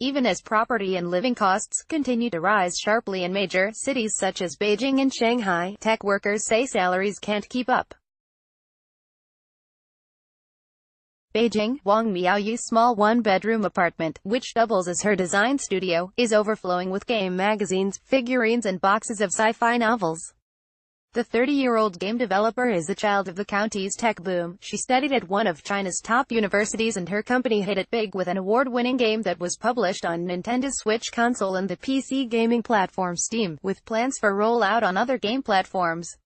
Even as property and living costs continue to rise sharply in major cities such as Beijing and Shanghai, tech workers say salaries can't keep up. Beijing, Wang Miaoyis' small one-bedroom apartment, which doubles as her design studio, is overflowing with game magazines, figurines and boxes of sci-fi novels. The 30-year-old game developer is the child of the county's tech boom. She studied at one of China's top universities and her company hit it big with an award-winning game that was published on Nintendo's Switch console and the PC gaming platform Steam, with plans for rollout on other game platforms.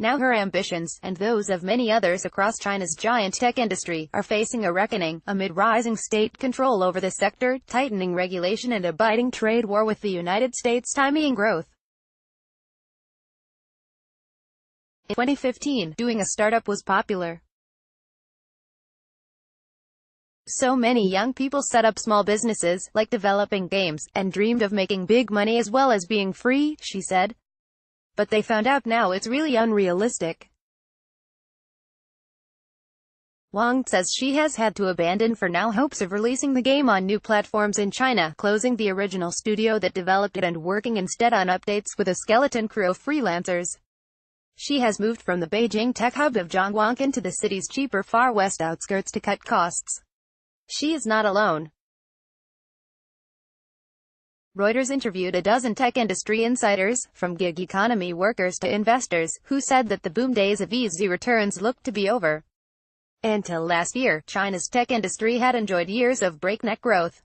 Now her ambitions, and those of many others across China's giant tech industry, are facing a reckoning, amid rising state control over the sector, tightening regulation and a biting trade war with the United States stymieing growth. In 2015, doing a startup was popular. So many young people set up small businesses, like developing games, and dreamed of making big money as well as being free, she said. But they found out now it's really unrealistic. Wang says she has had to abandon for now hopes of releasing the game on new platforms in China, closing the original studio that developed it and working instead on updates with a skeleton crew of freelancers. She has moved from the Beijing tech hub of Zhongguancun to the city's cheaper Far West outskirts to cut costs. She is not alone. Reuters interviewed a dozen tech industry insiders, from gig economy workers to investors, who said that the boom days of easy returns looked to be over. Until last year, China's tech industry had enjoyed years of breakneck growth.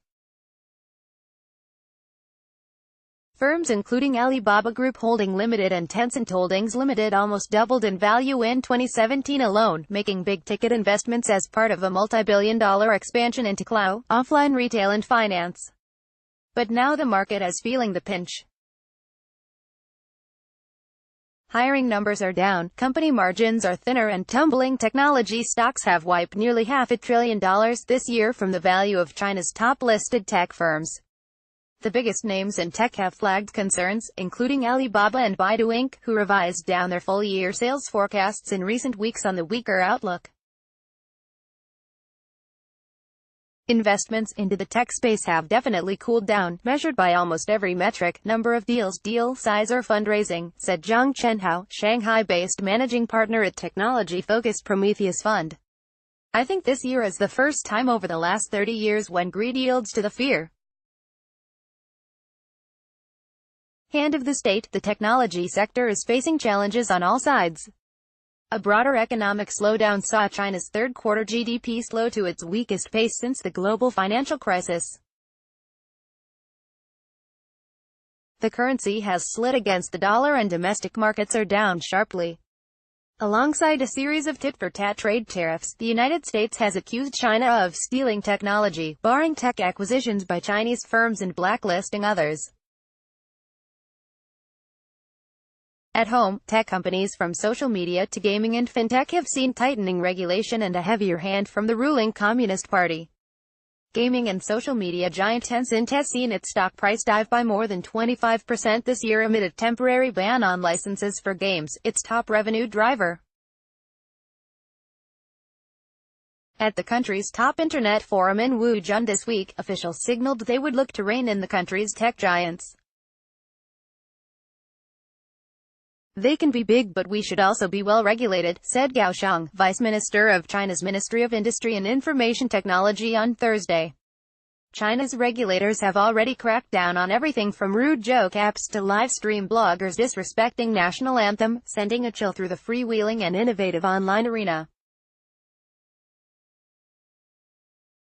Firms including Alibaba Group Holding Limited and Tencent Holdings Limited almost doubled in value in 2017 alone, making big-ticket investments as part of a multi-billion-dollar expansion into cloud, offline retail and finance. But now the market is feeling the pinch. Hiring numbers are down, company margins are thinner and tumbling technology stocks have wiped nearly $500 billion this year from the value of China's top-listed tech firms. The biggest names in tech have flagged concerns, including Alibaba and Baidu Inc., who revised down their full-year sales forecasts in recent weeks on the weaker outlook. Investments into the tech space have definitely cooled down, measured by almost every metric, number of deals, deal size or fundraising, said Zhang Chenhao, Shanghai-based managing partner at technology-focused Prometheus Fund. I think this year is the first time over the last 30 years when greed yields to the fear hand of the state. The technology sector is facing challenges on all sides. A broader economic slowdown saw China's third-quarter GDP slow to its weakest pace since the global financial crisis. The currency has slid against the dollar and domestic markets are down sharply. Alongside a series of tit-for-tat trade tariffs, the United States has accused China of stealing technology, barring tech acquisitions by Chinese firms and blacklisting others. At home, tech companies from social media to gaming and fintech have seen tightening regulation and a heavier hand from the ruling Communist Party. Gaming and social media giant Tencent has seen its stock price dive by more than 25% this year amid a temporary ban on licenses for games, its top revenue driver. At the country's top internet forum in Wuzhen this week, officials signaled they would look to rein in the country's tech giants. They can be big but we should also be well regulated, said Gao Shang, Vice Minister of China's Ministry of Industry and Information Technology on Thursday. China's regulators have already cracked down on everything from rude joke apps to live-stream bloggers disrespecting national anthem, sending a chill through the freewheeling and innovative online arena.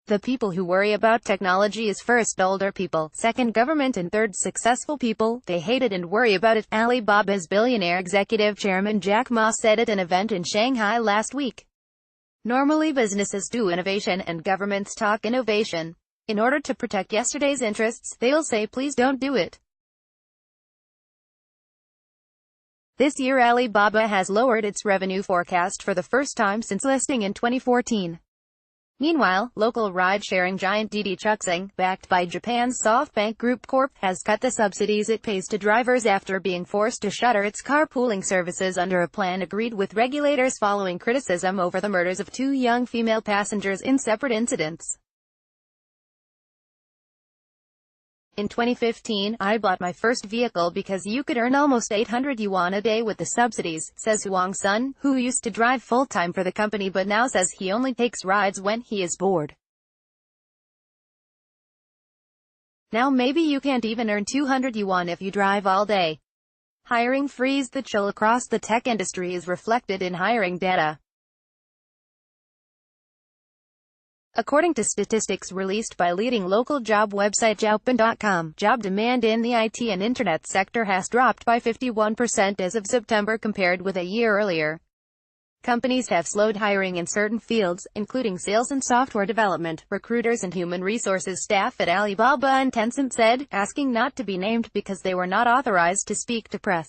The people who worry about technology is first older people, second government and third successful people. They hate it and worry about it, Alibaba's billionaire executive chairman Jack Ma said at an event in Shanghai last week. Normally businesses do innovation and governments talk innovation. In order to protect yesterday's interests, they'll say please don't do it. This year Alibaba has lowered its revenue forecast for the first time since listing in 2014. Meanwhile, local ride-sharing giant Didi Chuxing, backed by Japan's SoftBank Group Corp., has cut the subsidies it pays to drivers after being forced to shutter its carpooling services under a plan agreed with regulators following criticism over the murders of two young female passengers in separate incidents. In 2015, I bought my first vehicle because you could earn almost 800 yuan a day with the subsidies, says Huang Sun, who used to drive full-time for the company but now says he only takes rides when he is bored. Now maybe you can't even earn 200 yuan if you drive all day. Hiring freeze. The chill across the tech industry is reflected in hiring data. According to statistics released by leading local job website Zhaopin.com, job demand in the IT and Internet sector has dropped by 51% as of September compared with a year earlier. Companies have slowed hiring in certain fields, including sales and software development. Recruiters and human resources staff at Alibaba and Tencent said, asking not to be named because they were not authorized to speak to press.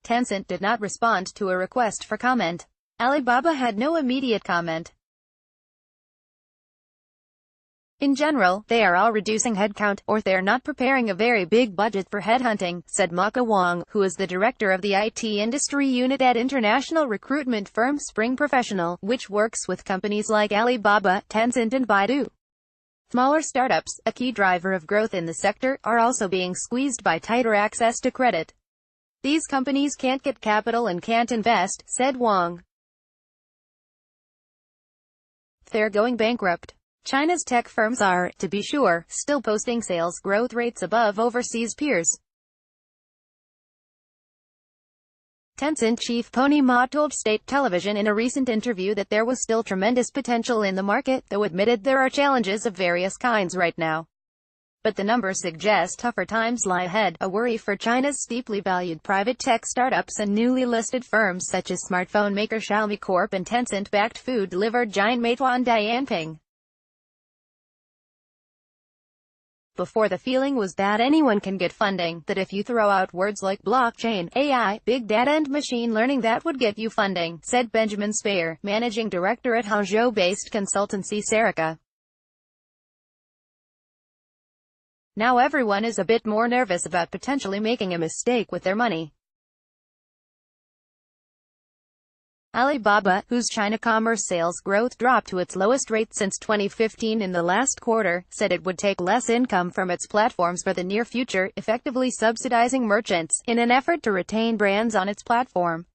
Tencent did not respond to a request for comment. Alibaba had no immediate comment. In general, they are all reducing headcount, or they're not preparing a very big budget for headhunting, said Maka Wang, who is the director of the IT industry unit at international recruitment firm Spring Professional, which works with companies like Alibaba, Tencent and Baidu. Smaller startups, a key driver of growth in the sector, are also being squeezed by tighter access to credit. These companies can't get capital and can't invest, said Wang. They're going bankrupt. China's tech firms are, to be sure, still posting sales growth rates above overseas peers. Tencent chief Pony Ma told State Television in a recent interview that there was still tremendous potential in the market, though admitted there are challenges of various kinds right now. But the numbers suggest tougher times lie ahead, a worry for China's steeply valued private tech startups and newly listed firms such as smartphone maker Xiaomi Corp and Tencent-backed food delivery giant Meituan Dianping. Before, the feeling was that anyone can get funding, that if you throw out words like blockchain, AI, big data and machine learning that would get you funding, said Benjamin Speyer, managing director at Hangzhou-based consultancy Serica. Now everyone is a bit more nervous about potentially making a mistake with their money. Alibaba, whose China commerce sales growth dropped to its lowest rate since 2015 in the last quarter, said it would take less income from its platforms for the near future, effectively subsidizing merchants, in an effort to retain brands on its platform.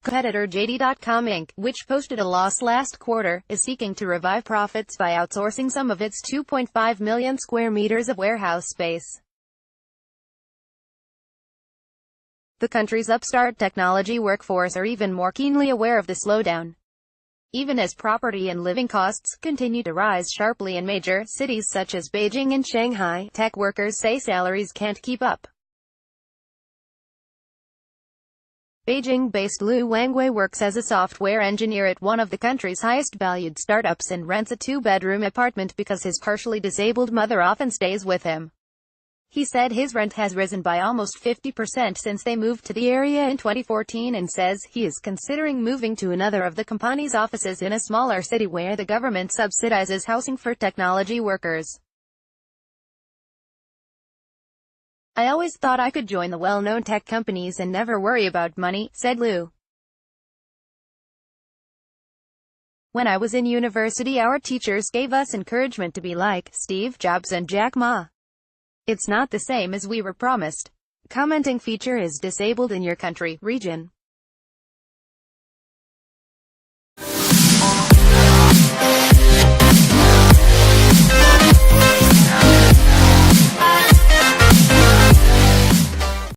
Competitor JD.com Inc., which posted a loss last quarter, is seeking to revive profits by outsourcing some of its 2.5 million square meters of warehouse space. The country's upstart technology workforce are even more keenly aware of the slowdown. Even as property and living costs continue to rise sharply in major cities such as Beijing and Shanghai, tech workers say salaries can't keep up. Beijing-based Lu Wangwei works as a software engineer at one of the country's highest-valued startups and rents a two-bedroom apartment because his partially disabled mother often stays with him. He said his rent has risen by almost 50% since they moved to the area in 2014 and says he is considering moving to another of the company's offices in a smaller city where the government subsidizes housing for technology workers. I always thought I could join the well-known tech companies and never worry about money, said Lu. When I was in university, our teachers gave us encouragement to be like Steve Jobs and Jack Ma. It's not the same as we were promised. Commenting feature is disabled in your country, region.